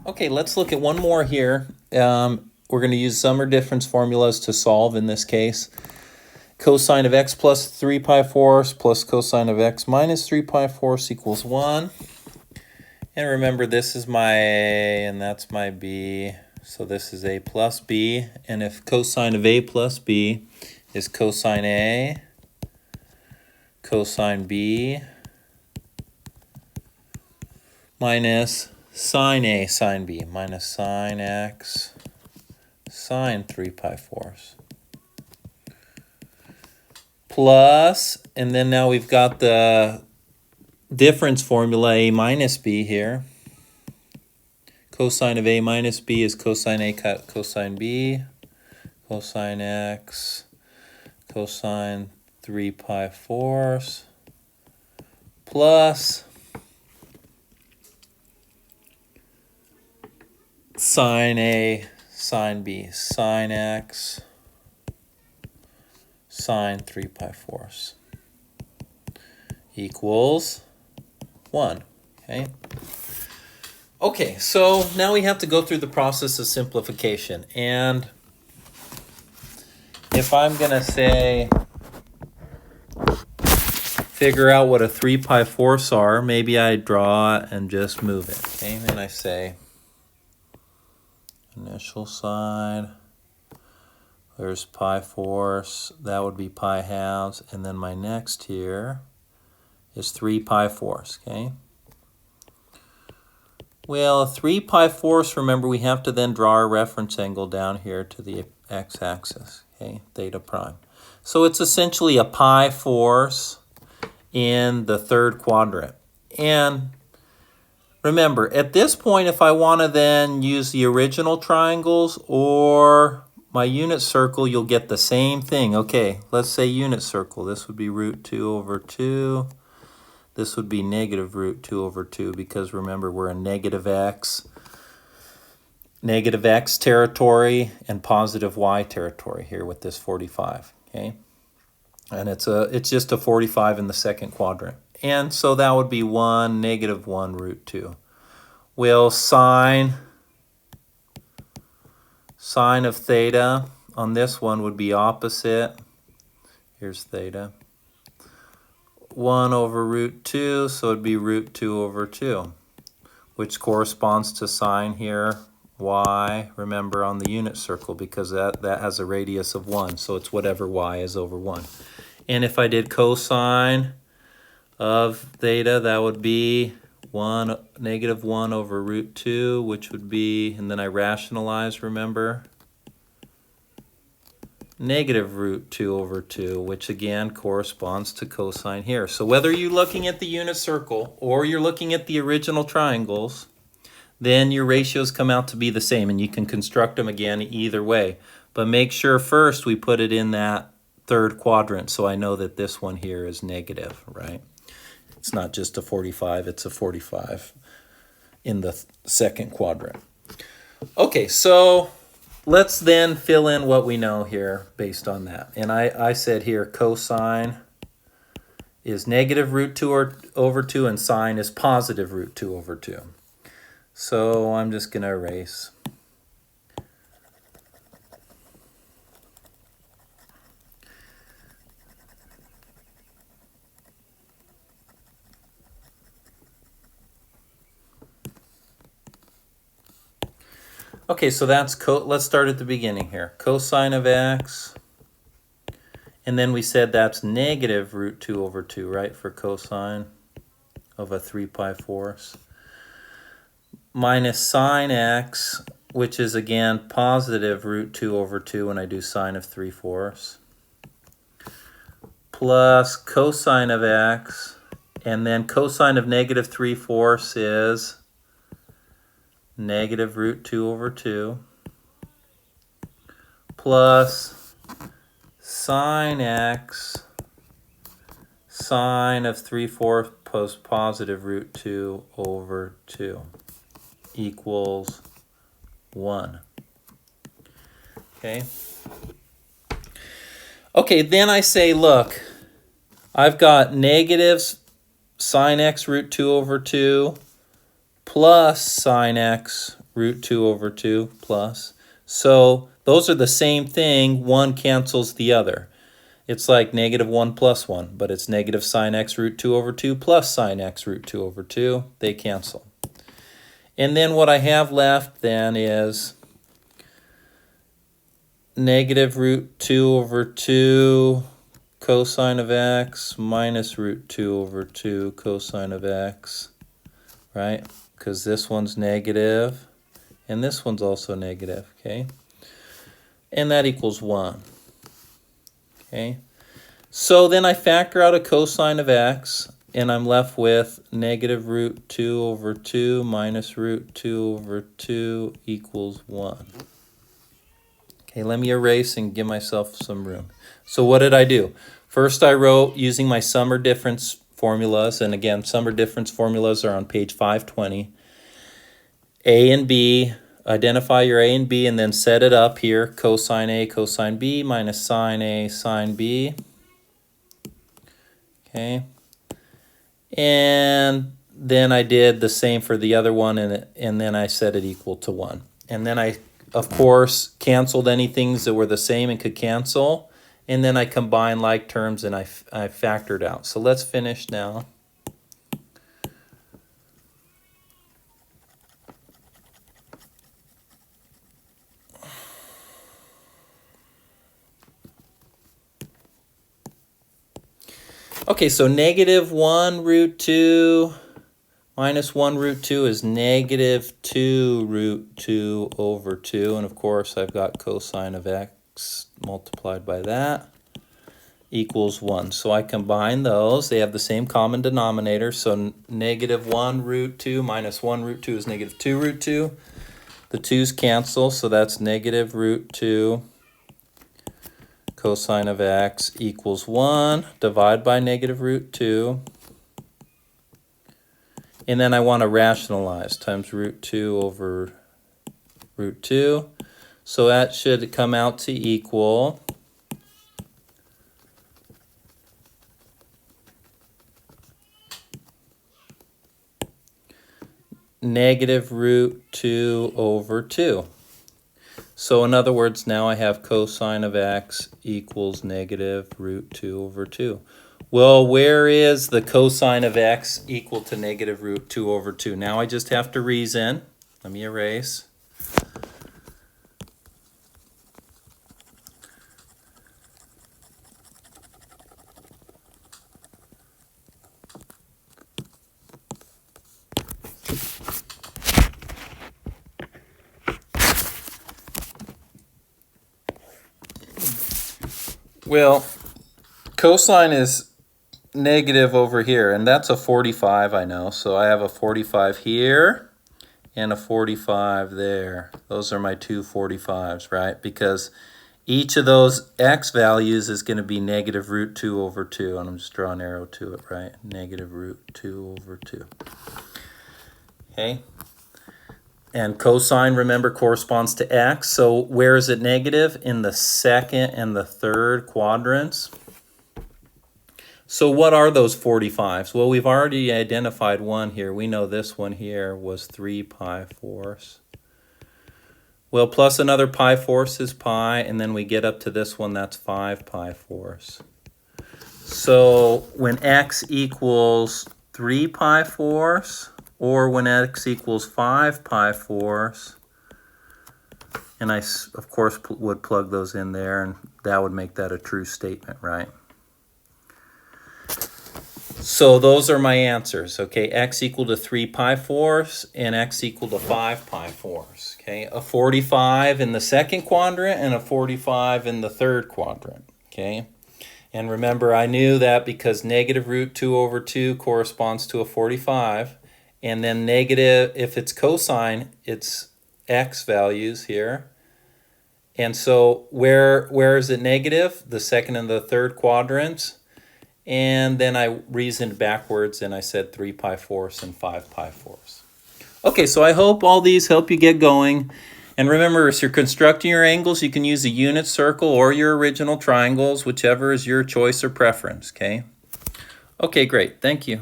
Okay, let's look at one more here. We're going to use sum or difference formulas to solve in this case. Cosine of x plus 3 pi fourths plus cosine of x minus 3 pi fourths equals 1. And remember, this is my a and that's my b. So this is a plus b. And if cosine of a plus b is cosine a, cosine b, minus sine a sine b, minus sine x sine 3 pi fourths. Plus, and then now we've got the difference formula a minus b here. Cosine of a minus b is cosine a cosine b, cosine x, cosine 3 pi fourths, plus sine a sine b, sine x, sine 3 pi fourths equals 1. Okay, so now we have to go through the process of simplification. And if I'm going to say, figure out what a 3 pi fourths are, maybe I draw and just move it. Okay, and I say, initial side, there's pi fourths, that would be pi halves, and then my next here is 3 pi fourths, okay? Well, 3 pi fourths, remember, we have to then draw our reference angle down here to the x-axis, okay, theta prime. So it's essentially a pi fourths in the third quadrant. And remember, at this point, if I want to then use the original triangles or my unit circle, you'll get the same thing. Okay, let's say unit circle. This would be root 2 over 2. This would be negative root 2 over 2 because remember, we're in negative x territory and positive y territory here with this 45, okay? And it's just a 45 in the second quadrant. And so that would be 1, negative 1 root 2. Well, sine of theta on this one would be opposite. Here's theta. 1 over root 2, so it'd be root 2 over 2, which corresponds to sine here, y, remember, on the unit circle, because that has a radius of 1, so it's whatever y is over 1. And if I did cosine of theta, that would be negative 1 over root 2, which would be, and then I rationalize, remember, negative root 2 over 2, which again corresponds to cosine here. So whether you're looking at the unit circle or you're looking at the original triangles, then your ratios come out to be the same, and you can construct them again either way. But make sure first we put it in that third quadrant so I know that this one here is negative, right? It's not just a 45, it's a 45 in the second quadrant. Okay, so let's then fill in what we know here based on that. And I said here cosine is negative root 2 over 2 and sine is positive root 2 over 2. So I'm just going to erase. Okay, so that's let's start at the beginning here. Cosine of x, and then we said that's negative root 2 over 2, right, for cosine of a 3 pi fourths, minus sine x, which is again positive root 2 over 2 when I do sine of 3 fourths, plus cosine of x, and then cosine of negative 3 fourths is negative root 2 over 2, plus sine x, sine of 3 fourths plus positive root 2 over 2 equals 1. Okay, then I say, look, I've got negative sine x root 2 over 2 plus sine x root 2 over 2 plus. So those are the same thing. One cancels the other. It's like negative 1 plus 1, but it's negative sine x root 2 over 2 plus sine x root 2 over 2. They cancel. And then what I have left then is negative root 2 over 2 cosine of x minus root 2 over 2 cosine of x, right? Because this one's negative and this one's also negative, okay? And that equals 1, okay? So then I factor out a cosine of x, and I'm left with negative root 2 over 2 minus root 2 over 2 equals 1. Okay, let me erase and give myself some room. So what did I do? First I wrote using my sum or difference formulas, and again, sum or difference formulas are on page 520. A and B, identify your A and B, and then set it up here. Cosine A, cosine B, minus sine A, sine B. Okay. And then I did the same for the other one, and then I set it equal to 1. And then I, of course, canceled any things that were the same and could cancel. And then I combined like terms and I factored out. So let's finish now. Okay, so negative 1 root 2 minus 1 root 2 is negative 2 root 2 over 2. And of course, I've got cosine of x multiplied by that equals 1. So I combine those. They have the same common denominator. So negative 1 root 2 minus 1 root 2 is negative 2 root 2. The 2's cancel, so that's negative root 2 cosine of x equals 1. Divide by negative root 2. And then I want to rationalize times root 2 over root 2. So that should come out to equal negative root 2 over 2. So in other words, now I have cosine of x equals negative root 2 over 2. Well, where is the cosine of x equal to negative root 2 over 2? Now I just have to reason. Let me erase. Well, cosine is negative over here, and that's a 45, I know. So I have a 45 here and a 45 there. Those are my two 45s, right? Because each of those x values is going to be negative root 2 over 2. And I'm just drawing an arrow to it, right? Negative root 2 over 2. Okay? And cosine, remember, corresponds to x. So where is it negative? In the second and the third quadrants. So what are those 45s? Well, we've already identified one here. We know this one here was 3 pi fourths. Well, plus another pi fourths is pi, and then we get up to this one, that's 5 pi fourths. So when x equals 3 pi fourths, or when x equals 5 pi fourths, and I, of course, would plug those in there, and that would make that a true statement, right? So those are my answers, okay? X equal to 3 pi fourths and x equal to 5 pi fourths, okay? A 45 in the second quadrant and a 45 in the third quadrant, okay? And remember, I knew that because negative root 2 over 2 corresponds to a 45. And then negative, if it's cosine, it's x values here. And so where is it negative? The second and the third quadrants. And then I reasoned backwards and I said 3 pi fourths and 5 pi fourths. Okay, so I hope all these help you get going. And remember, as you're constructing your angles, you can use a unit circle or your original triangles, whichever is your choice or preference, okay? Okay, great. Thank you.